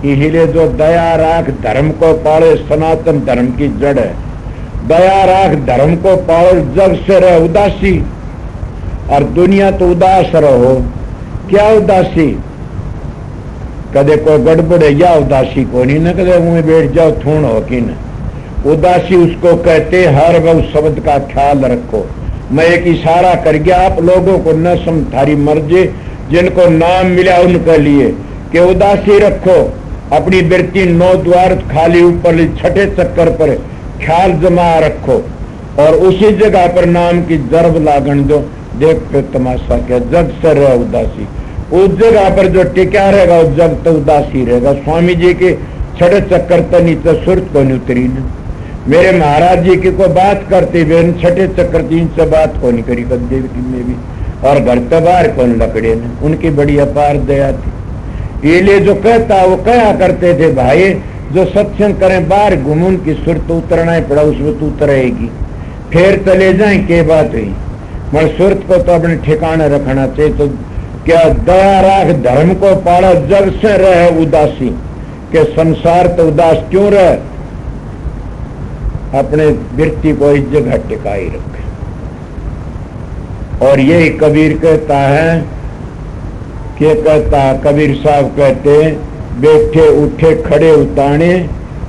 इसीलिए जो दया राख धर्म को पाले सनातन धर्म की जड़ है। दया राख धर्म को पाले, जग से रह उदासी। और दुनिया तो उदास रहो, क्या उदासी? कदे कोई गड़बड़ है या उदासी को नहीं न, कदे मुंह बैठ जाओ थूण हो कि न। उदासी उसको कहते हर वह शब्द का ख्याल रखो। मैं एक इशारा कर गया, आप लोगों को न थारी मर्जी, जिनको नाम मिला उनके लिए कि उदासी रखो। अपनी वृत्ति 9 द्वार खाली ऊपर छठे चक्कर पर ख्याल जमा रखो और उसी जगह पर नाम की जरब लागण दो। देख पे तमाशा क्या, जग से रह उदासी। उस जगह पर जो टिका रहेगा उस जग तो उदासी रहेगा। स्वामी जी के छठे चक्कर तो नीचे सुरत को नहीं उतरी न। मेरे महाराज जी की को बात करते हुए छठे चक्कर 3 से बात को नहीं करी कभी में भी, और घर तो बाहर कौन लकड़े न। उनकी बड़ी अपार दया थी। ये लिए जो कहता वो कहा करते थे, भाई जो सत्संग करें बाहर घूमून की सुरत उतरना ही पड़ा, उसमें तो उतरेगी, फिर चले जाए के बात हुई। मगर सुरत को तो अपने ठिकाने रखना चाहिए। तो क्या दया राख धर्म को पाला, जग से रहे उदासी। के संसार तो उदास क्यों रहे? अपने वृत्ति को इस जगह टिकाई रखे। और यही कबीर कहता है कि कहता कबीर साहब कहते बैठे उठे खड़े उताने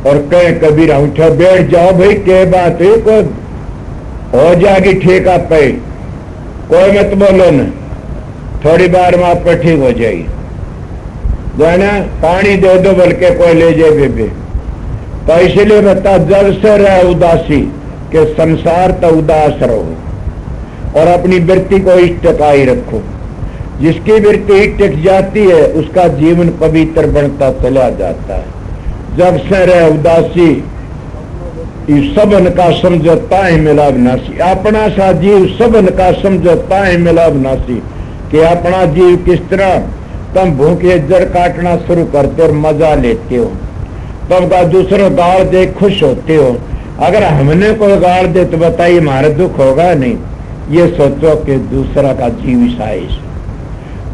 और कहे कबीर उठा बैठ जाओ भाई, क्या बात है, कोई हो जाएगी ठेका पे, कोई मत बोलो न, थोड़ी बार में आपका ठीक हो जाएगी। जो है ना, पानी दे दो बल्कि कोई ले जाए बेबे। तो इसलिए बता जग से रह उदासी, के संसार तो उदास रहो और अपनी वृत्ति को टिकाई रखो। जिसकी वृत्ति टिक जाती है उसका जीवन पवित्र बनता चला जाता है। जग से रह उदासी, सबन का समझौता है मिलाव नासी। अपना सा जीव सबन का समझौता है मिलाव नासी। कि अपना जीव किस तरह, तुम भूखे जड़ काटना शुरू करते और मजा लेते हो, तब का दूसरों गाड़ दे खुश होते हो। अगर हमने कोई गाड़ दे तो बताइए हमारा दुख होगा नहीं। ये सोचो कि दूसरा का जीव साइज,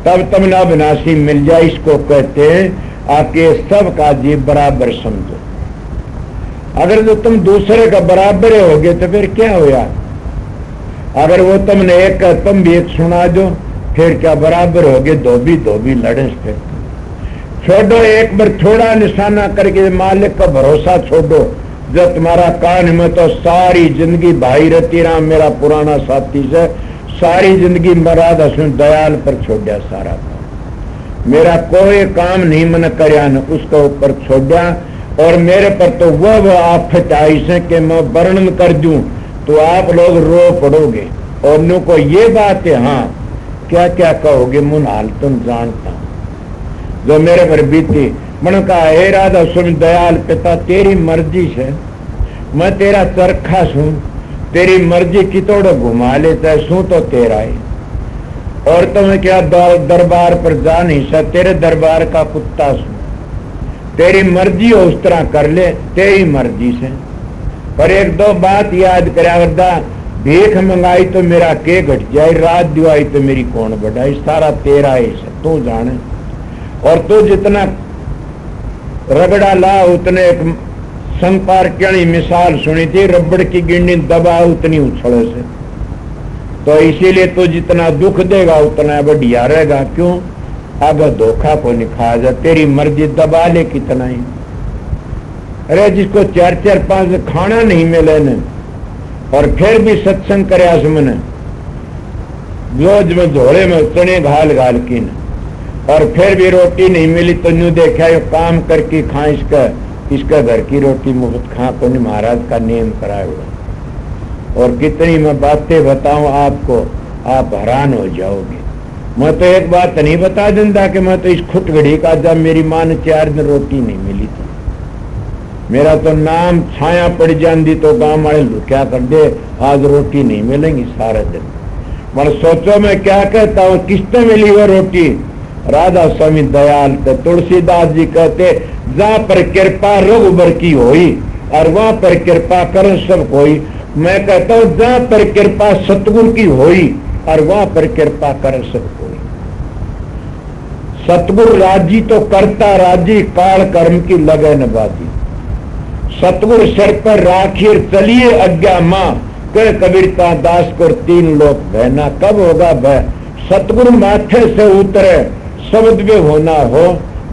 तब तुम ना विनाशी मिल जाए। इसको कहते हैं आके सबका जीव बराबर समझो। अगर जो तुम दूसरे का बराबर होगे तो फिर क्या होया? अगर वो तुमने एक का तुम भी एक सुना दो, फिर क्या बराबर होगे? धोबी लड़े। फिर छोड़ो, एक बार थोड़ा निशाना करके मालिक का भरोसा छोड़ो। जब तुम्हारा कान में तो सारी जिंदगी भाई रती राम मेरा पुराना साथी से सारी जिंदगी मराद हसन दयाल पर छोड़ा। सारा काम मेरा कोई काम नहीं मन करया न उसको ऊपर छोड़ा। और मेरे पर तो वह आफत आई से कि मैं वर्णन कर दूं तो आप लोग रो पड़ोगे। और नु को ये बात है, हाँ क्या क्या कहोगे मुन हाल तुम जानता हूं जो मेरे पर बीती। मन का हे राधा सुन दयाल पिता, तेरी मर्जी से मैं तेरा चरखा सुन, तेरी मर्जी की तोड़ घुमा लेता है सू तो तेरा है। और तुम्हें क्या दरबार पर जा नहीं सकता, तेरे दरबार का कुत्ता सुन, तेरी मर्जी हो उस तरह कर ले, तेरी मर्जी से। पर एक दो बात याद करा, भीख मंगाई तो मेरा के घट जाए, रात दिवाई तो मेरी कौन बढ़ाई, सारा तेरा है तू जाने। और तू जितना रगड़ा ला उतने एक संपार्कणी मिसाल सुनी थी, रबड़ की गिंडी दबा उतनी उछले से। तो इसीलिए तू जितना दुख देगा उतना बढ़िया रहेगा। क्यों? अगर धोखा को नहीं खाया जा, तेरी मर्जी दबा ले कितना ही। अरे जिसको 4-4 5 खाना नहीं मिले न और फिर भी सत्संग करे आसमन रोज में झोड़े में चने घाल की न, और फिर भी रोटी नहीं मिली तो न्यू देखा ये काम करके खा, इसका घर की रोटी मुफ्त खा को नहीं महाराज का नियम कराया हुआ। और कितनी मैं बातें बताऊं आपको, आप हैरान हो जाओगे। मैं तो एक बात नहीं बता देता कि मैं तो इस खुटगड़ी का जब मेरी मां ने 4 दिन रोटी नहीं मिली थी, मेरा तो नाम छाया पड़ जाती तो गांव वाले क्या कर दे, आज रोटी नहीं मिलेंगी सारे दिन। मैं सोचो मैं क्या कहता हूँ, किसने मिली वो रोटी? राधा स्वामी दयाल थे। तुलसीदास जी कहते जहाँ पर कृपा रघुबर की होई और वहां पर कृपा कर सब कोई। मैं कहता हूँ जहाँ पर कृपा सतगुरु की होई और वहां पर कृपा कर सब कोई। सतगुरु राजी तो करता राजी, काल कर्म की लगन बाजी। सतगुरु सिर पर राखिर चलिए आज्ञा मां, कह कबीरता दास को तीन लोक बहना। कब होगा भय? सतगुरु माथे से उतरे शब्द में होना हो,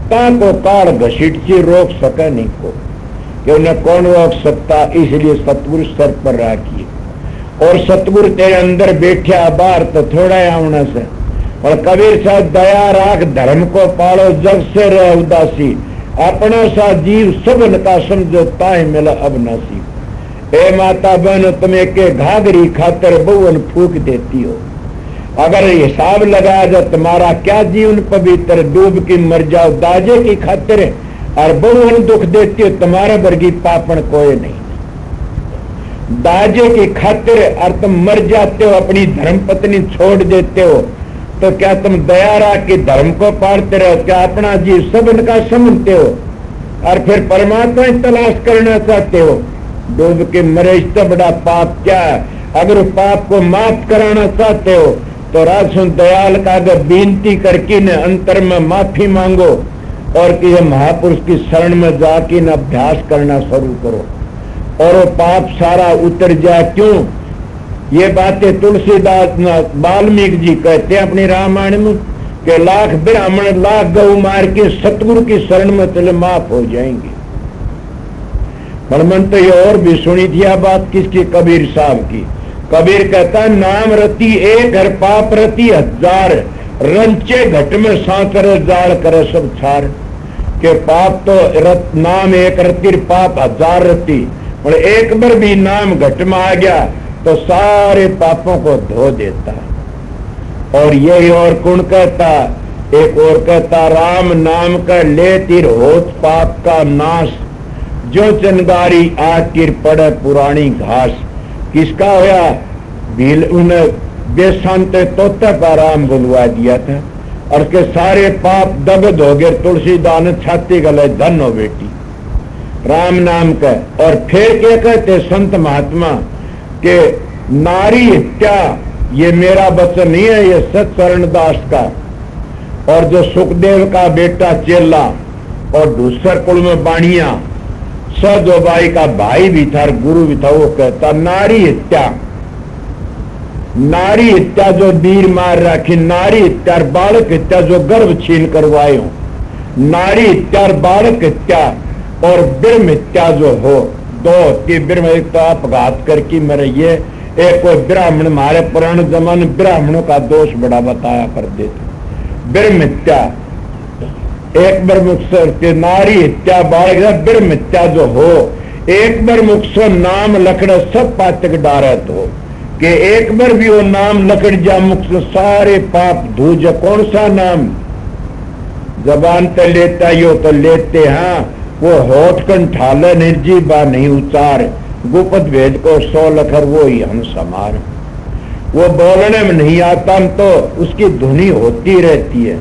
ताको काल घसीटची रोक सके नहीं को, कि उन्हें कौन रोक सकता। इसलिए सतगुरु सर पर राखिए। और सतगुरु तेरे अंदर बैठा बाहर तो थोड़ा आना से। और कबीर साहब दया राख धर्म को पालो, जग से रह उदासी, अपना सा जीव सबन का समझो ताहे मिला अबनासी। ए माता बहन तुम एक घाघरी खातर बहुवन फूक देती हो, अगर हिसाब लगाया जाए तुम्हारा क्या जीवन पवित्र, डूब की मर जाओ दाजे की खातिर, और बहुवन दुख देती हो, तुम्हारा वर्गी पापन कोई नहीं। दाजे की खातिर और तुम मर जाते हो, अपनी धर्म पत्नी छोड़ देते हो, तो क्या तुम दया राख के धर्म को पालते रहो? क्या अपना जीव सब इनका समझते हो और फिर परमात्मा की तलाश करना चाहते हो? डूब के मरे इससे बड़ा पाप क्या है? अगर पाप को माफ कराना चाहते हो तो राजसुन दयाल का अगर विनती करके न अंतर में माफी मांगो और किसी महापुरुष की शरण में जाके न अभ्यास करना शुरू करो और वो पाप सारा उतर जाए। क्यों? ये बातें तुलसीदास वाल्मीकि जी कहते हैं अपनी रामायण में कि लाख ब्राह्मण लाख गौ मार के सतगुरु की शरण में चले माफ हो जाएंगे। मन तो ये और भी सुनी थी यह बात किसकी? कबीर साहब की। कबीर कहता नाम रति एक हर पाप रति हजार, रंचे घट में सांकर जाड़ करे सब छार। के पाप तो नाम एक रति पाप हजार रति, और एक बार भी नाम घट में आ गया तो सारे पापों को धो देता। और यही और कौन कहता? एक और कहता राम नाम का ले तिर होत पाप का नाश, जो चनगारी आकिर पड़े पुरानी घास। किसका होया? भील उन्हें बेशांत तोता का राम बुलवा दिया था और के सारे पाप दगद हो गए। तुलसीदास ने छाती गले धन हो बेटी राम नाम का। और फिर क्या कहते संत महात्मा के नारी हत्या, ये मेरा वचन नहीं है, ये सत्सरण दास का। और जो सुखदेव का बेटा चेला और दूसर कुल में बाणिया सदोबाई का भाई भी था, गुरु भी था, वो कहता नारी हत्या, नारी हत्या जो वीर मार रखी, नारी हत्या बालक हत्या जो गर्भ छीन करवाए हो, नारी हत्या बालक हत्या और ब्रह्म हत्या जो हो, दो की ब्रह्म एक तो अपघात करके मरे। ये एक कोई ब्राह्मण हमारे पुराने जमाने ब्राह्मणों का दोष बड़ा बताया कर देते। ब्रह्म हत्या एक बार मुख से नारी हत्या बालक ब्रह्म हत्या जो हो, एक बार मुख से नाम लकड़ सब पातक डारत हो कि एक बार भी वो नाम लकड़ जा मुख से सारे पाप धूज। कौन सा नाम? जबान तो लेता यो तो लेते, हाँ वो होठ कंठाले निर्जीवा नहीं उचार, गुप्त भेद को 100 लखर वो ही हम समार। वो बोलने में नहीं आता तो उसकी धुनी होती रहती है,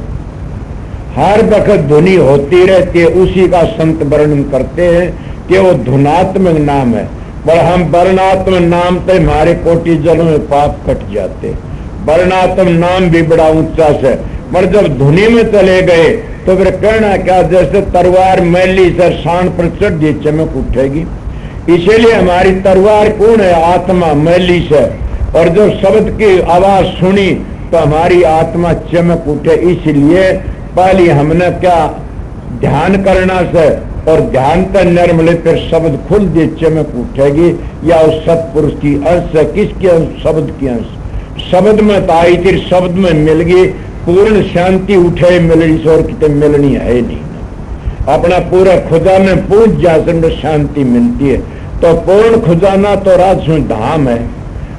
हर वक्त धुनी होती रहती है। उसी का संत वर्णन करते हैं कि वो धुनात्मक नाम है। पर हम वर्णात्मक नाम तो हमारे कोटि जलों में पाप कट जाते। वर्णात्मक नाम भी बड़ा ऊंचा से, पर जब धुनी में चले गए तो फिर कहना क्या? जैसे तलवार मैली से शान पर चढ़ दी चमक उठेगी। इसीलिए हमारी तलवार कौन है? आत्मा मैली से। और जब शब्द की आवाज सुनी तो हमारी आत्मा चमक उठे। इसलिए पहले हमने क्या ध्यान करना से, और ध्यान का निर्मल फिर शब्द खुल दे चमक उठेगी। या उस सत्पुरुष की अंश है, किसकी अंश? शब्द की अंश। शब्द में तो आई थी, शब्द में मिल गई, पूर्ण शांति उठे मिलनी से और कितने मिलनी है नहीं। अपना पूरा खुजाना पूछ जा शांति मिलती है। तो पूर्ण खुजाना तो राजसु धाम है,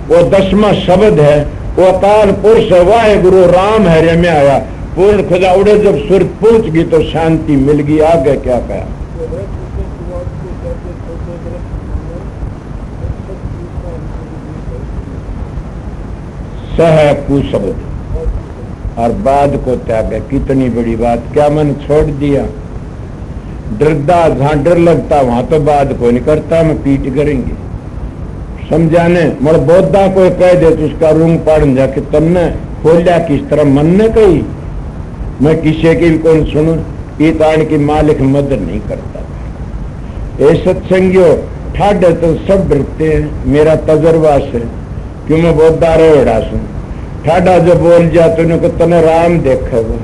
वो 10वां शब्द है, वो अकाल पुरुष है, वाहे गुरु राम है रे में आया। पूर्ण खुदा उड़े जब सूरत पहुंच गई तो शांति मिल गई। आगे क्या कहा? सह कुशब्द और बाद को त्याग है। कितनी बड़ी बात! क्या मन छोड़ दिया? डरदा जहां डर लगता वहां तो बाद को नहीं करता, मैं पीट करेंगे समझाने। मर बोधा कोई कह दे तो उसका रूंग पाड़ जाके तुमने खोलिया किस तरह मन ने कही मैं किसी की भी कौन सुनू, ये ताण की मालिक मदद नहीं करता। ये सत्संगियों ठाडे तो सब डरते हैं, मेरा तजर्बा से, क्यों मैं बहुत दारे उड़ा सू। ठाडा जो बोल जा तो तने राम देखा वो,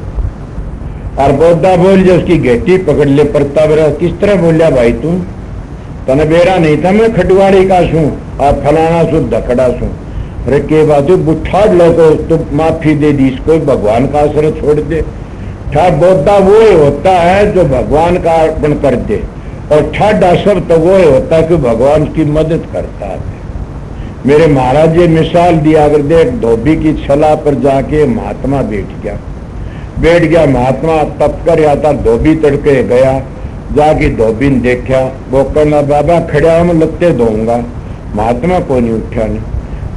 और बौद्धा बोल जा उसकी घेटी पकड़ ले। परतावरा किस तरह बोलिया भाई तू, तने बेरा नहीं था मैं खटवाड़ी का सू और फलाना सू धकड़ा सू। अरे के बात बुठा लो तो माफी दे दी इसको, भगवान का आश्रय छोड़ दे। ठा बौद्धा वो ही होता है जो भगवान का अर्पण कर दे, और ठाडा सब तो वो ही होता है कि भगवान की मदद करता है। मेरे महाराज जी मिसाल दिया, अगर देख धोबी की छला पर जाके महात्मा बैठ गया महात्मा तप कर आता, धोबी तड़के गया, जाके धोबी ने देखा, वो कहना बाबा खड़ा हम लगते धोऊंगा। महात्मा को नहीं उठा नहीं।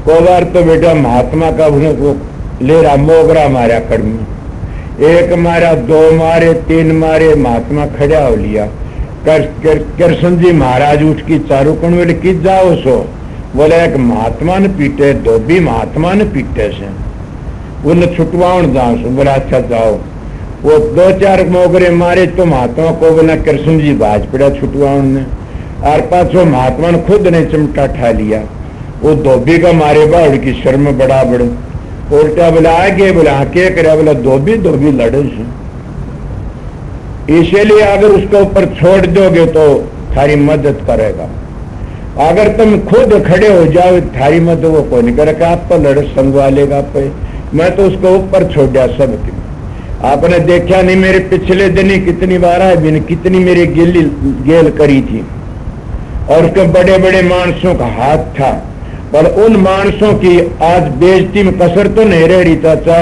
को बार तो बेटा महात्मा का वो ले रहा मोगरा मारा कड़मी, एक मारा, दो मारे, तीन मारे, महात्मा खड़ा हो लिया। कृष्ण जी महाराज उठ की चारू कण बोले कि जाओ सो, बोले एक महात्मा ने पीटे, धोबी महात्मा ने पीटे से, उन्हें छुटवाउन जाओ सो। बोला अच्छा जाओ। वो दो चार मोगरे मारे तो महात्मा को बोला कृष्ण जी बाज पड़ा छुटवाउन ने, और पाछो महात्मा ने खुद ने चिमटा ठा लिया। वो धोबी का मारे बाड़ की शर्म बड़ा बड़े उल्टा बोला आगे, बोला आके करे, बोला धोबी लड़े से। इसीलिए अगर उसके ऊपर छोड़ दोगे तो थारी मदद करेगा, अगर तुम खुद खड़े हो जाओ थारी मदद वो कौन करेगा, आप तो लड़ संगवा लेगा पे। मैं तो उसको ऊपर छोड़ दिया सब। आपने देखा नहीं मेरे पिछले दिन ही कितनी बार है, मैंने कितनी मेरी गेल करी थी, और उसके बड़े बड़े मानसों का हाथ था, पर उन मानसों की आज बेइज्जती में कसर तो नहीं रह रही चाचा।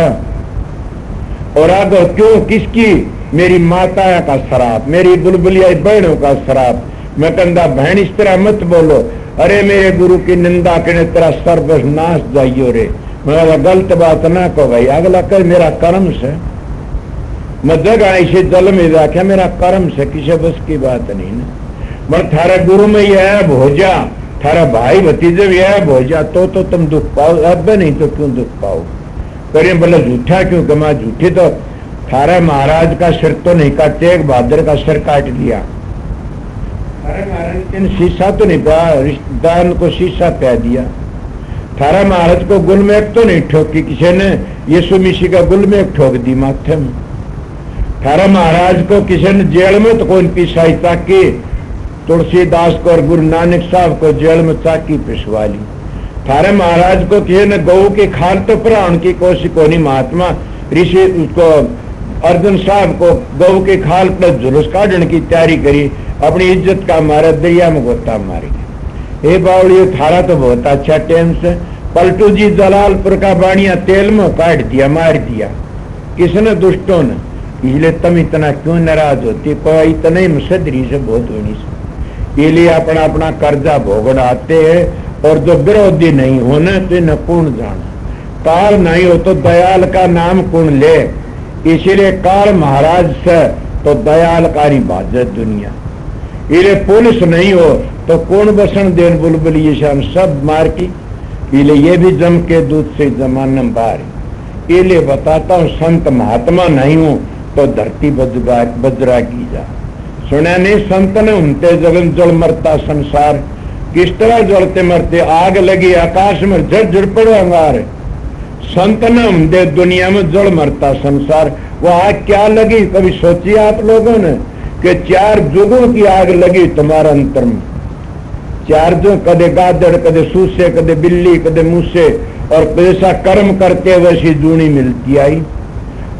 और आगे क्यों किसकी, मेरी माता का शराब, मेरी बुलबुलिया बहनों का शराब। मैं कहता बहन इस तरह मत बोलो, अरे मेरे गुरु की निंदा करने तेरा सर्वस नाश जाइयो रे। मैं गलत बात ना कहो भाई, अगला कर मेरा कर्म से, मैं जगह इसे जल में रखा मेरा कर्म से, किसी बस की बात नहीं ना। मैं थारा गुरु में यह है भोजा, थारा भाई भतीजे भी है भोजा, तो तुम दुख पाओ, अब नहीं तो क्यों दुख पाओ। करिए बोले झूठा क्यों कमा, झूठी तो थारा महाराज का सिर तो नहीं काटे, एक बहादुर का सिर काट दिया। थारा महाराज ने शीशा तो नहीं पाया, रिश्तेदार को शीशा पै दिया। थारा महाराज को गुलमेक तो नहीं ठोकी, किसी ने यीशु मिशी का गुलमेक ठोक दी माथे में। थारा महाराज को किसी ने जेल में तो कौन पिसाई ताकि, तुलसीदास को और गुरु नानक साहब को जेल में चाकी पिसवा ली। थारे महाराज को किसी ने गऊ की खाल तो प्राण की कोशिश को नहीं, महात्मा ऋषि उसको अर्जुन साहब को गऊ की खाल पर जुलूस काटने की तैयारी करी, अपनी इज्जत का मारा दरिया में गोता मारी। हे बावड़ियों थारा तो बहुत अच्छा टाइम से, पलटू जी जलालपुर का बाणिया तेल में काट दिया, मार दिया किसने, दुष्टों ने। इसलिए तुम इतना क्यों नाराज होती, कोई इतना ही मुसदरी से बहुत होनी से। इसलिए अपना अपना कर्जा भोगड़ आते हैं, और जो विरोधी नहीं होने तो न कौन जाना, काल नहीं हो तो दयाल का नाम कौन ले। इसीलिए काल महाराज से तो दयाल का नहीं बाजत दुनिया। इसलिए पुलिस नहीं हो तो कौन बसन देन बुलबुली शान सब मार की। इसलिए ये भी जम के दूध से जमाना बार। इसलिए बताता हूँ संत महात्मा नहीं हो तो धरती बजरा की जा। सुना नहीं संत ने उनते जगन जल मरता संसार, किस तरह जलते मरते, आग लगी आकाश में झड़ पड़ो अंगार। संत ने उनते दुनिया में जल मरता संसार, वो आग क्या लगी कभी सोची आप लोगों ने कि 4 जुगों की आग लगी तुम्हारा अंतर में। 4 जो कदे गादड़, कदे सूसे, कदे बिल्ली, कदे मूसे, और जैसा कर्म करते वैसी जूनी मिलती आई।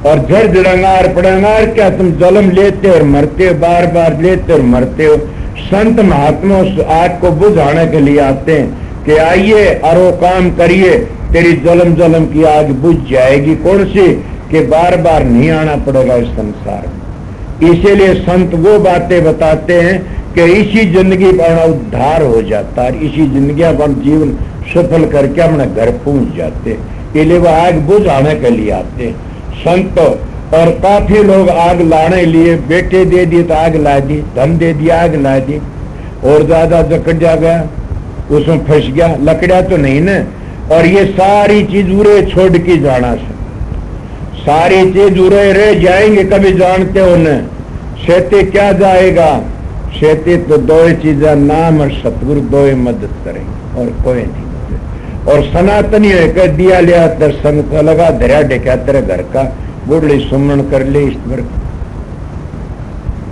और झड़ झड़ंगार पड़ंगार क्या तुम जन्म लेते और मरते हो, बार बार लेते और मरते हो। संत महात्मा उस आग को बुझाने के लिए आते हैं कि आइए और वो काम करिए, तेरी जलम की आग बुझ जाएगी। कौन सी, कि बार बार नहीं आना पड़ेगा इस संसार में। इसीलिए संत वो बातें बताते हैं कि इसी जिंदगी पर उद्धार हो जाता है, इसी जिंदगी पर जीवन सफल करके अपने घर पहुंच जाते। इसलिए वो आग बुझाने के लिए आते हैं संत। और काफी लोग आग लाने लिए बेटे दे दिए तो आग ला दी, धन दे दिया आग ला दी, और ज्यादा जकड़ जा गया उसमें फंस गया, लकड़ा तो नहीं न। और ये सारी चीज उरे छोड़ के जाना से सारी चीज उड़े रह जाएंगे, कभी जानते हो न शेती क्या जाएगा। शेती तो दो ही चीजें, नाम और सतगुरु, दो ही मदद करेंगे और कोई नहीं। और सनातनी है कह दिया लिया दर्शन का लगा धरा डेका तेरे घर का बुढ़ली सुमन कर ले ईश्वर।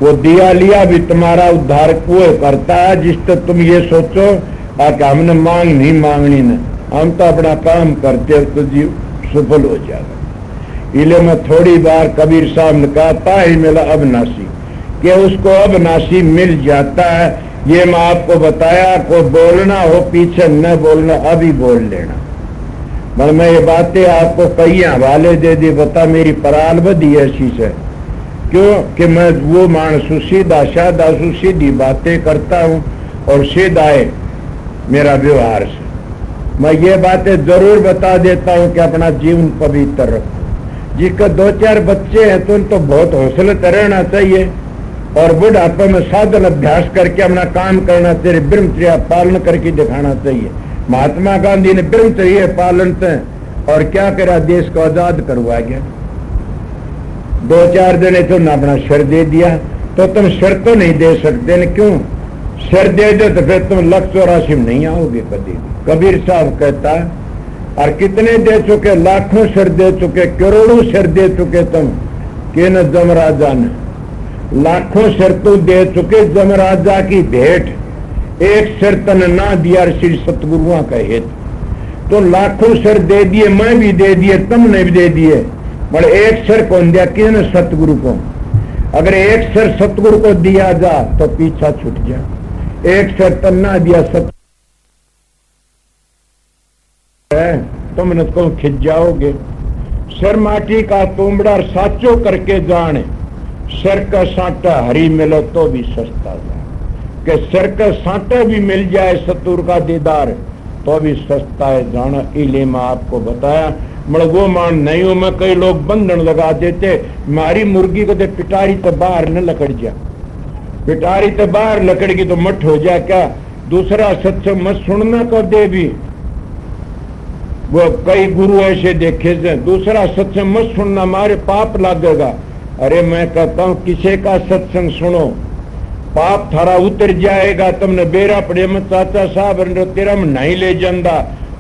वो दिया लिया भी तुम्हारा उद्धार वो करता है, जिससे तुम ये सोचो कि हमने मांग नहीं मांगनी न, हम तो अपना काम करते हो तो जीव सफल हो जाएगा। इले में थोड़ी बार कबीर साहब ने कहा था ही मिला अविनाशी, कि उसको अविनाशी मिल जाता है। ये मैं आपको बताया, को बोलना हो पीछे न बोलना, अभी बोल लेना। मगर मैं ये बातें आपको कई हवाले दे दी, बता मेरी पराल बदी ऐसी से, क्यों कि मैं वो मानसू सीधा साधा सीधी बातें करता हूँ और सीधा है मेरा व्यवहार से। मैं ये बातें जरूर बता देता हूँ कि अपना जीवन पवित्र रखो। जिसके 2-4 बच्चे हैं तो उनको बहुत हौसले रहना चाहिए और बुढ़ापे में साधन अभ्यास करके अपना काम करना चाहिए, ब्रह्मचर्य पालन करके दिखाना चाहिए। महात्मा गांधी ने ब्रह्मचर्य पालन से और क्या करा, देश को आजाद करवा गया। 2-4 दिन तो ना अपना शर दे दिया, तो तुम शर तो नहीं दे सकते न, क्यों शर दे दो तो फिर तुम 184 में नहीं आओगे कभी। कबीर साहब कहता है, और कितने दे चुके, लाखों शर दे चुके, करोड़ों शर दे चुके तुम, के न जमराजा ने लाखों शर तो दे चुके, जमराजा की भेंट एक शर तन ना दिया श्री सतगुरुआ का हेत। तो लाखों शर दे दिए, मैं भी दे दिए, तुमने भी दे दिए, पर एक शर कौन दिया, किसने, सतगुरु को। अगर एक शर सतगुरु को दिया जा तो पीछा छूट जा, एक शर तन ना दिया सत तुमने तो खिंच जाओगे। सर माटी का तुमड़ा साचो करके जाने, सर का साटा हरी मिलो तो भी सस्ता जाए, कि सर का साटा भी मिल जाए सतुर का दीदार तो भी सस्ता है जाना। इले में आपको बताया, मतलब वो मान नहीं हो। मैं कई लोग बंधन लगा देते, मारी मुर्गी को तो पिटारी तो बाहर न लकड़ जा, पिटारी तो बाहर लकड़ की तो मठ हो जा। क्या दूसरा सत्संग मत सुनना को दे भी, वो कई गुरु ऐसे देखे से, दूसरा सत्संग मत सुनना मारे पाप लगेगा। अरे मैं कहता हूं किसी का सत्संग सुनो, पाप थारा उतर जाएगा। तुमने बेरा पड़े में चाचा साहब तेरा में नहीं ले जाता,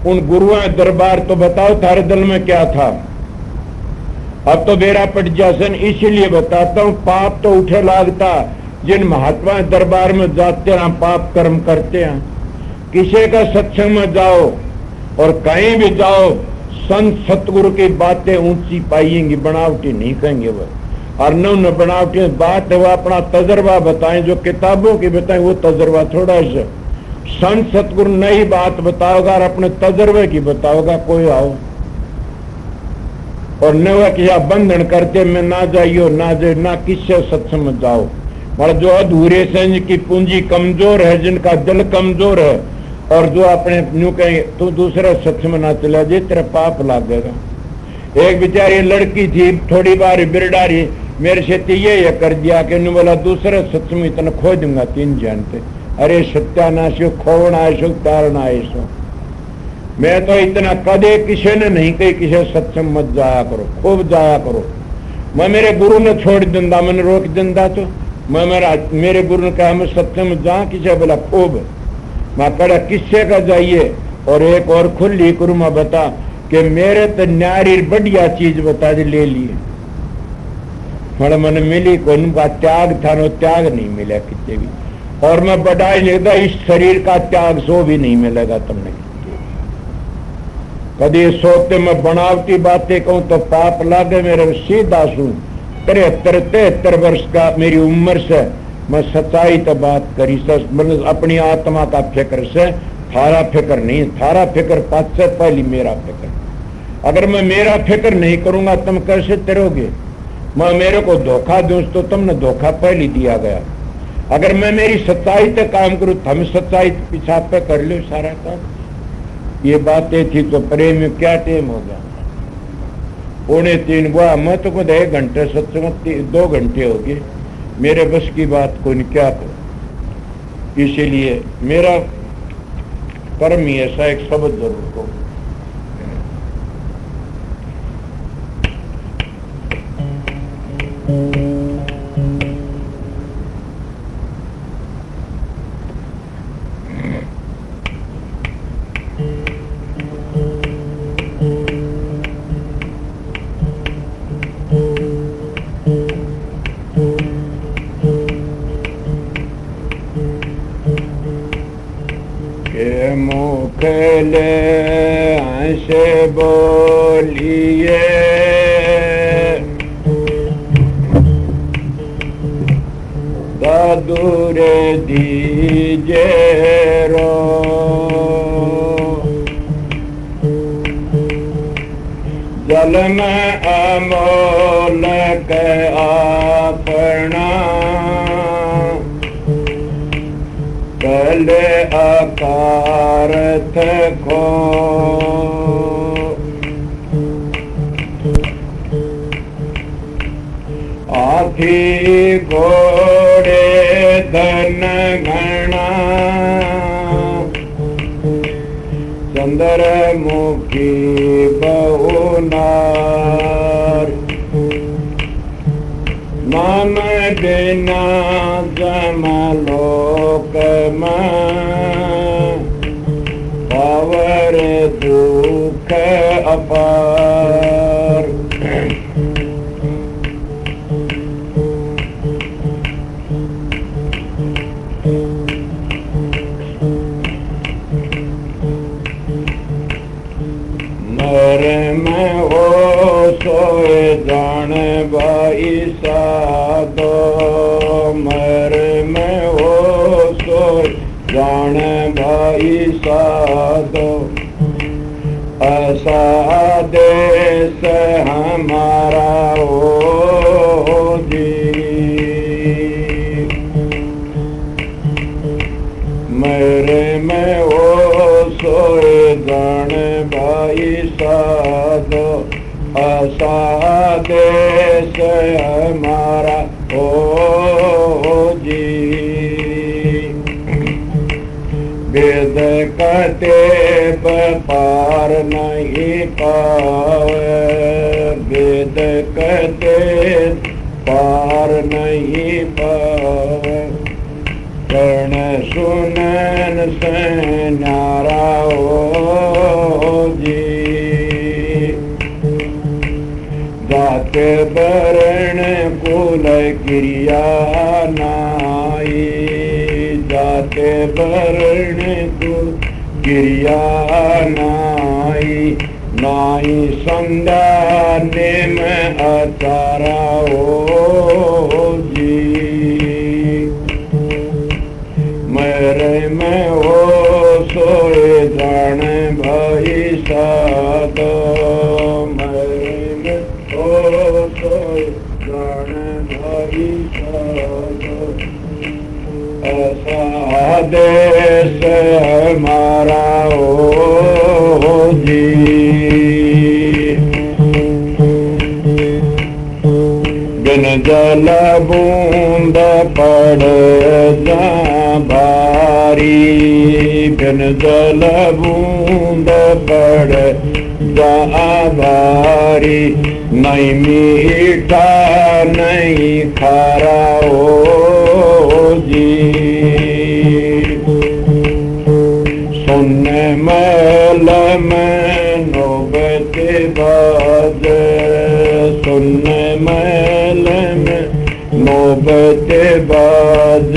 उन गुरुओं दरबार तो बताओ थारे दिल में क्या था। अब तो बेरा पट जासन, इसीलिए बताता हूं पाप तो उठे लागता। जिन महात्मा दरबार में जाते हैं पाप कर्म करते हैं। किसी का सत्संग में जाओ और कहीं भी जाओ, संत सतगुरु की बातें ऊंची पाएंगी, बनावटी नहीं कहेंगे वो। और न बनावटी बात है वो अपना तजर्बा बताएं, जो किताबों की बताएं वो तजर्बा थोड़ा सा। संत सतगुरु नई बात बताओगा और अपने तजर्बे की बताओगा, कोई आओ और न वह कि बंधन करते में ना जाइयो ना जाए ना किससे सत्संग में जाओ। और जो अधूरे से जिनकी पूंजी कमजोर है, जिनका दिल कमजोर है, और जो अपने यूं कहें तो दूसरा सत्संग में ना चला जाए, तेरा पाप लागेगा। एक बेचारी लड़की थी, थोड़ी बार बिरडारी मेरे से तो ये कर दिया कि बोला दूसरा सत्संग इतना खो दूंगा 3 जानते। अरे सत्यानाश खोवना ऐसो तारना ऐसो। मैं तो इतना कदे किसी ने नहीं कही किसी सत्संग मत जाया करो, खूब जाया करो। मैं मेरे गुरु ने छोड़ दिंदा, मैंने रोक दिंदा तो मैं मेरे गुरु ने कहा मैं सत्संग में जा किसे बोला खूब। मैं कड़ा किससे का जाइए। और एक और खुली करू मैं बता कि मेरे तो न्यारी बढ़िया चीज बता दी ले लिए, थोड़ा मन मिली कौन का त्याग था, नो त्याग नहीं मिला कितने भी। और मैं बढ़ाई नहीं था, इस शरीर का त्याग सो भी नहीं मिलेगा तुमने। कभी सोते मैं बनावटी बातें कहूं तो पाप लागे। मेरे सीधा सू 73-73 वर्ष का मेरी उम्र से मैं सच्चाई तो बात करी सच, मतलब अपनी आत्मा का फिक्र से। थारा फिक्र नहीं, थारा फिक्र पाँच से पहली मेरा फिक्र। अगर मैं मेरा फिक्र नहीं करूंगा तुम कैसे तरोगे। मैं मेरे को धोखा दूं तो तुमने धोखा पहले दिया गया। अगर मैं मेरी सच्चाई पे काम करूं तो हम सच्चाई पीछा पे कर लो सारा काम। ये बातें थी तो प्रेम में क्या टाइम हो गया, 2:45 हुआ। मैं तो खुद 1 घंटे सत्संग 2 घंटे हो गए। मेरे बस की बात को नहीं क्या करो। इसीलिए मेरा कर्म ही ऐसा एक शब्द जरूर को मुखले हंसे बोलिए दूरे दीजे रो जल में अमोल के अपना कले अकारथ को आखी घोड़े धन घना चंद्रमुखी बहुनार नाम बिना जमलोक में पावर दुख अपार मर में हो सोए जान भाई साधो मर में हो सोए जान भाई साधो ऐसा देश हमारा हो जी मेरे में हो सोए जान भाई साधो ऐसा देश हमारा हो जी वेद कहते पार नहीं पावे वेद कहते पार नहीं पावे कर्ण सुनन से न्यारा हो जी जाते बरण कुल क्रिया नाई जाते बरण कुल क्रिया नाई नाई संध्या नेम आचारा हो जी मेरे में हो सोए जान भाई साधो मेरे में हो सोए जान भाई साधो ऐसा देश हमारा हो जी बिन जल बूंद पड़ जा भारी बिन जल बूंद पड़ जा भारी नहीं मीठा नहीं खारा हो जी सुनने मैल में नौबते बाज सुनने मैल में नौबते बाज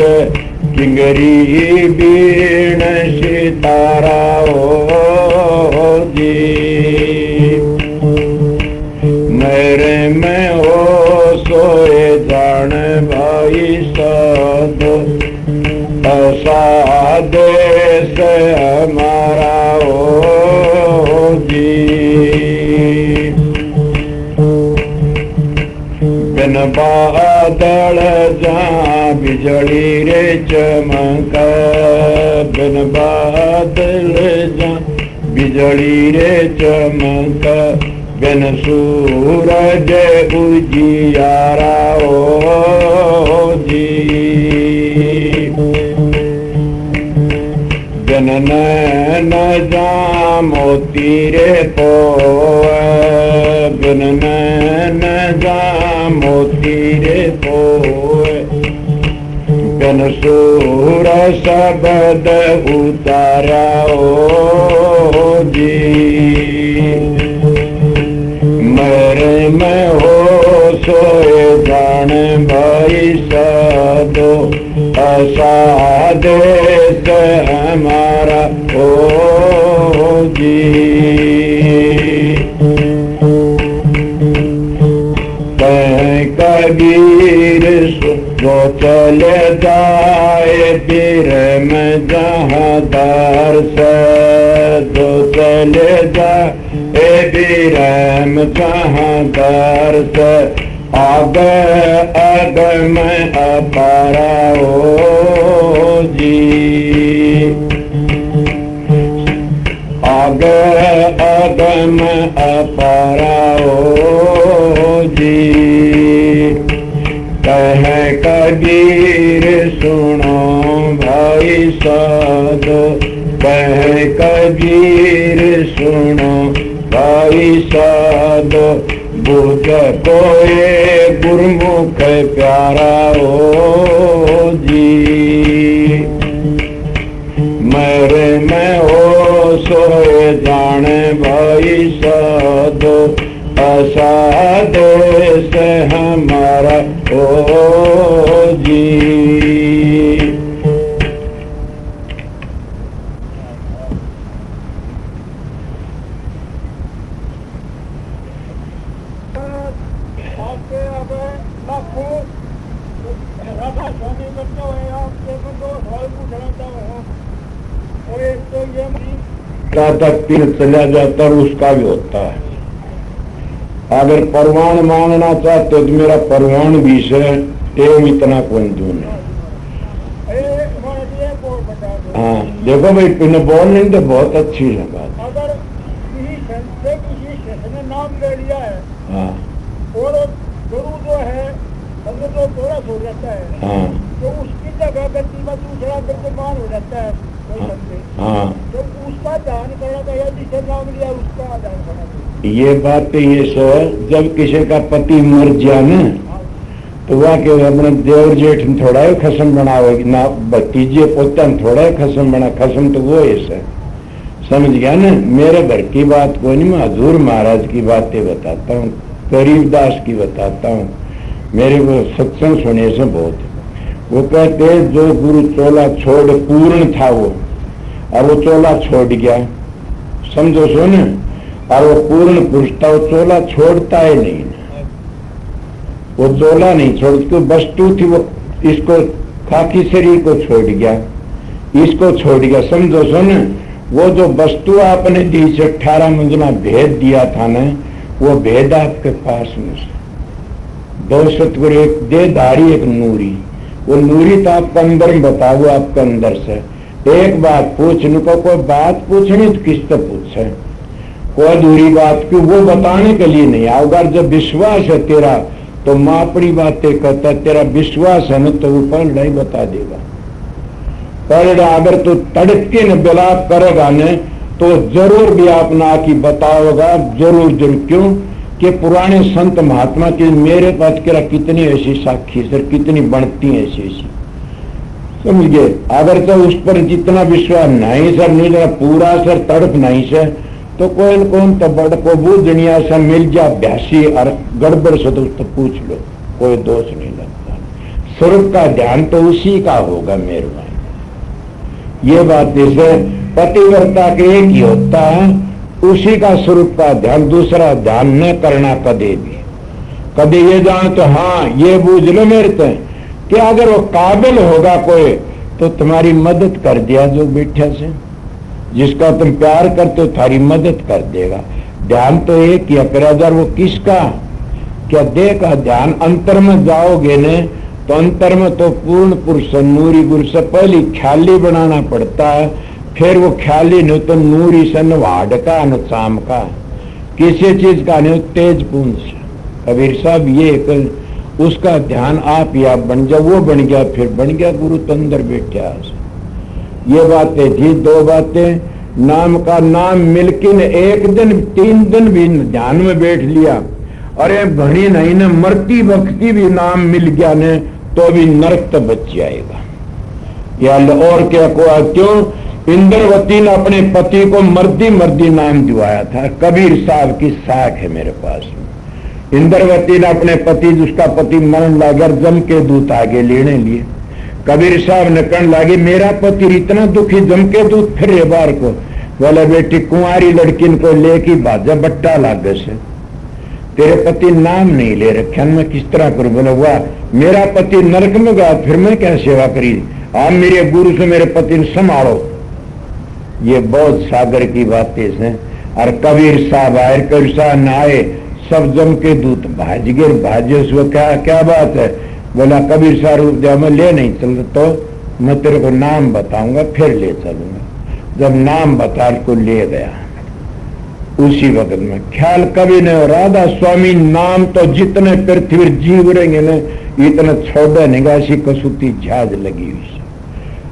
किंगरी बीण सितारा हो जी मेरे में हो सोए जान भाई साधो ऐसा देश हमारा हो जी बिन बादल जा बिजली रे चमक बिन बादल जा बिजली रे चमक बिन सूरज उजियारा हो जी बिन न जा मोती रे पोए, बिन न जा मोती रे पोए, बिन सूर शब्द उतारा ओ जी। मेरे में हो सोए जान भाई साधो, असादेश हमारा ओ जी। कबीर जो चले जाए पीर में जहाँ दर से, जो चले जाए पीर में जहाँ दर से, आगे आगे में अपारा ओ जी। आगे आगे में अपारा ओ जी। कहे कबीर सुनो भाई साधो, कहे कबीर सुनो भाई साधो, बुझ कोई गुरमुख प्यारा ओ जी। मेरे में हो सोए जाने भाई साधो, असादेश हमारा ओ जी। राधा स्वामी बच्चों है आपसे दो सवाल पूछना चाहूँ। और एक तो ये तक तीर चला जाता और उसका भी होता है। अगर परवान मांगना चाहते हो तो मेरा परवान भी से एवं इतना कौन दूं। हाँ देखो भाई तुमने बोल नहीं तो बहुत अच्छी है बात। अगर किसी संत से किसी शख्स ने नाम ले लिया है, हाँ और गुरु जो है अगर जो थोड़ा हो जाता है, हाँ तो उसकी जगह गति में दूसरा विद्यमान हो जाता है कोई बंदे, हाँ तो उसका ध्यान करना चाहिए, जिसे नाम लिया उसका ध्यान करना चाहिए। ये बात तो ये सर, जब किसी का पति मर गया ना तो वह के अपने देवर जेठ में थोड़ा ही खसम बनावे ना, भतीजे पोता में थोड़ा ही खसम बना। खसम तो वो ऐसा समझ गया ना। मेरे घर की बात कोई नहीं, मैं हजूर महाराज की बातें बताता हूँ, गरीबदास की बताता हूँ। मेरे को सत्संग सुने से बहुत। वो कहते जो गुरु चोला छोड़ पूर्ण था वो, और वो चोला छोड़ गया, समझो सो न, और वो पूर्ण पुरुष था, वो चोला छोड़ता ही नहीं, वो चोला नहीं छोड़, उसको वस्तु थी वो, इसको खाकी शरीर को छोड़ गया, इसको छोड़ गया, समझो सो न। वो जो वस्तु आपने दी से 18 मंजिला भेद दिया था ना, वो भेद आपके पास में से दो सतगुरु, एक देहधारी एक नूरी। वो नूरी तो आपका अंदर में बताओ, आपके अंदर से एक बात पूछने को, कोई बात पूछनी तो किस तो पूछे, कोई अधूरी बात क्यों, वो बताने के लिए नहीं। अगर जब विश्वास है तेरा तो माँ अपनी बातें कहता, तेरा विश्वास है ना तो वो पलड़ा ही बता देगा। पलड़ा अगर तू तड़के न बिलाप करेगा न तो जरूर भी आप ना की बताओगा, जरूर जरूर। क्यों कि पुराने संत महात्मा के मेरे पास केरा कितनी ऐसी साक्षी सर, कितनी बनती है ऐसी ऐसी, समझ गए। अगर तो उस पर जितना विश्वास नहीं सर, नहीं जरा पूरा सर तड़प नहीं सर, तो कौन कौन तो बड़ को बूझनिया से मिल जा भ्यासी और गड़बड़ से तो पूछ लो, कोई दोष नहीं लगता। स्वरूप का ध्यान तो उसी का होगा मेरे भाई। ये बात जैसे पतिव्रता के एक ही होता है, उसी का स्वरूप का ध्यान, दूसरा ध्यान न करना कदे भी। कदे ये जान तो हाँ ये बूझ लो मेरे तो कि अगर वो काबिल होगा कोई तो तुम्हारी मदद कर दिया, जो बैठा से जिसका तुम प्यार करते हो थारी मदद कर देगा। ध्यान तो एक ही है, वो किसका, क्या देह का ध्यान। अंतर में जाओगे ने तो अंतर में तो पूर्ण पुरुष नूरी गुरु से पहले ख्याली बनाना पड़ता है, फिर वो ख्याली नहीं तो नूरी से न वाड का न चाम का, किसी चीज का नहीं, तेज पुंज। कबीर साहब ये उसका ध्यान आप ही आप बन जाओ, वो बन गया, फिर बन गया गुरु तो अंदर बैठा। ये बातें थी दो बातें। नाम का नाम मिलकिन एक दिन 3 दिन भी ध्यान में बैठ लिया, अरे घड़ी नहीं न मरती वक्ती भी नाम मिल गया ने तो भी नरक तो बच जाएगा। या और क्या कोआ क्यों? इंद्रवती ने अपने पति को मर्दी मर्दी नाम दिवाया था। कबीर साहब की साख है मेरे पास में। इंद्रवती ने अपने पति, जिसका पति मरण लगा, जम के दूत आगे लेने लिए। कबीर साहब ने कहने लगे मेरा पति इतना दुखी, जम के दूत फिर बार को बोले बेटी कुंवारी लड़की को लेके बाजा बट्टा लागे से, तेरे पति नाम नहीं ले रखे, मैं किस तरह करूं? बोले वाह, मेरा पति नरक में गया, फिर मैं क्या सेवा करी? आप मेरे गुरु से मेरे पति ने संभालो। ये बहुत सागर की बातें हैं। और कबीर साहब आए, कबीर साहब न आए, सब जम के दूत भाज गिर भाजे। क्या क्या बात है? बोला कबीर साहब जब मैं ले नहीं चल तो मैं तेरे को नाम बताऊंगा फिर ले चलूंगा। जब नाम बता को ले गया, उसी वक्त में ख्याल कभी ने राधा स्वामी नाम तो जितने पृथ्वी जीव रहेंगे न इतना छोड़ा नहीं, ऐसी कसुती झाज लगी हुई।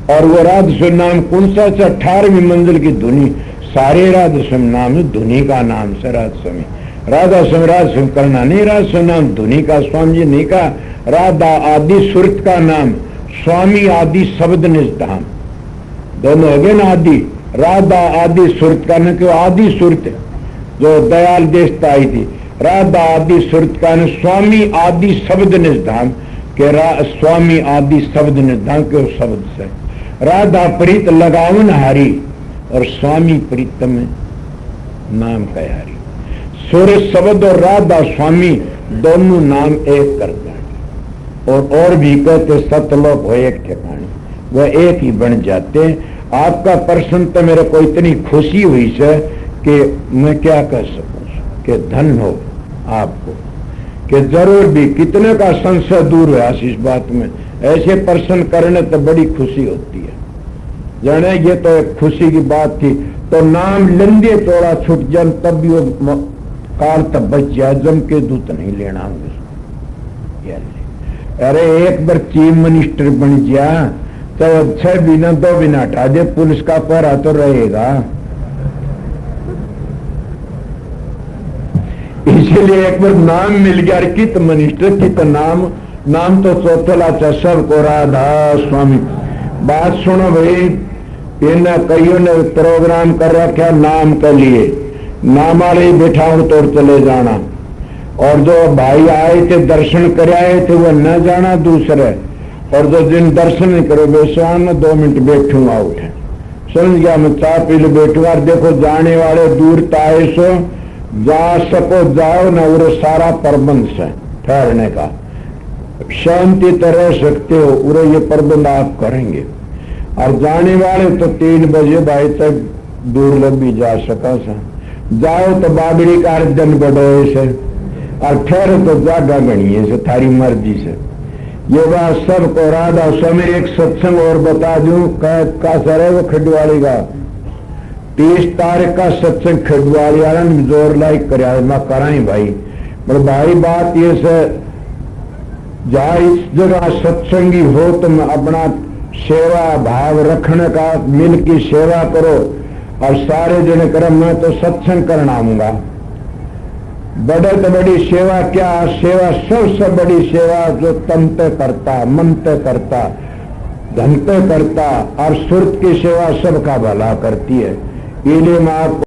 और वो राधा स्वामी नाम कौन सा? 18वीं मंजिल की धुनी, सारे राधा स्वामी नाम है, धुनी का नाम से राधा स्वामी। राधा स्वामी करना नहीं, राधा स्वामी नाम धुनी का, स्वामी जी नहीं का। राधा आदि सुरत का नाम, स्वामी आदि शब्द निष्धाम, दोनों हो गए ना आदि। राधा आदि सुरत का न, क्यों आदि सुरत जो दयाल देशता आई थी, राधा आदि सुरत का न, स्वामी आदि शब्द निष्धाम के स्वामी आदि शब्द निष्धाम के शब्द से राधा प्रीत लगावन हारी और स्वामी प्रीतम नाम कयारी। सूर्य शब्द और राधा स्वामी दोनों नाम एक कर जाए। और भी कहते सतलोक हो एक ठिकाने, वह एक ही बन जाते। आपका प्रश्न तो मेरे को इतनी खुशी हुई से कि मैं क्या कह सकूं कि धन हो आपको, कि जरूर भी कितने का संशय दूर हुआ इस बात में। ऐसे प्रश्न करने तो बड़ी खुशी होती है, जाने ये तो एक खुशी की बात थी। तो नाम लंबे चौड़ा छूट जाए तब भी वो काल तब बच जाए, जम के दूत नहीं लेना उसको। अरे एक बार चीफ मिनिस्टर बन गया तो 6 बिना 2 बिना हटा दे, पुलिस का पहरा तो रहेगा। इसीलिए एक बार नाम मिल गया कि तो मिनिस्टर की तो नाम तो चौथला चा सबको राधा स्वामी। बात सुनो भाई, इन कईयों ने प्रोग्राम कर रखा नाम के लिए, नाम वाले बिठाओ तो चले जाना। और जो भाई आए थे दर्शन कर आए थे वो न जाना दूसरे, और जो जिन दर्शन नहीं करो बेसवान 2 मिनट बैठूंगा उठे, समझ गया मैं चाय पी लो बैठूंगा। देखो जाने वाले दूर ताए सो जा सको जाओ न, उरे सारा प्रबंध से ठहरने का, शांति तो रह सकते हो, उरे ये प्रबंध आप करेंगे। और जाने वाले तो 3 बजे भाई तक दूर लग भी जा सका सा, जाओ तो बाबरी का अर्जन बढ़ो से, और ठहरो तो जागा गणिए से, थारी मर्जी से। ये बात सबको राधा स्वामी। एक सत्संग और बता दूं, का सर है वो खडवाली का 30 तारीख का सत्संग खडवाली वाला जोर लाइक कराई भाई। पर भाई बात ये से जहाँ इस जगह सत्संगी हो तुम अपना सेवा भाव रखने का, मिल की सेवा करो। और सारे जने करे मैं तो सत्संग करना आऊंगा। बड़े तो बड़ी सेवा क्या, सेवा सबसे बड़ी सेवा जो तन पे करता, मन पे करता, धन पे करता, और सुरत की सेवा सबका भला करती है। इन्हें मैं आपको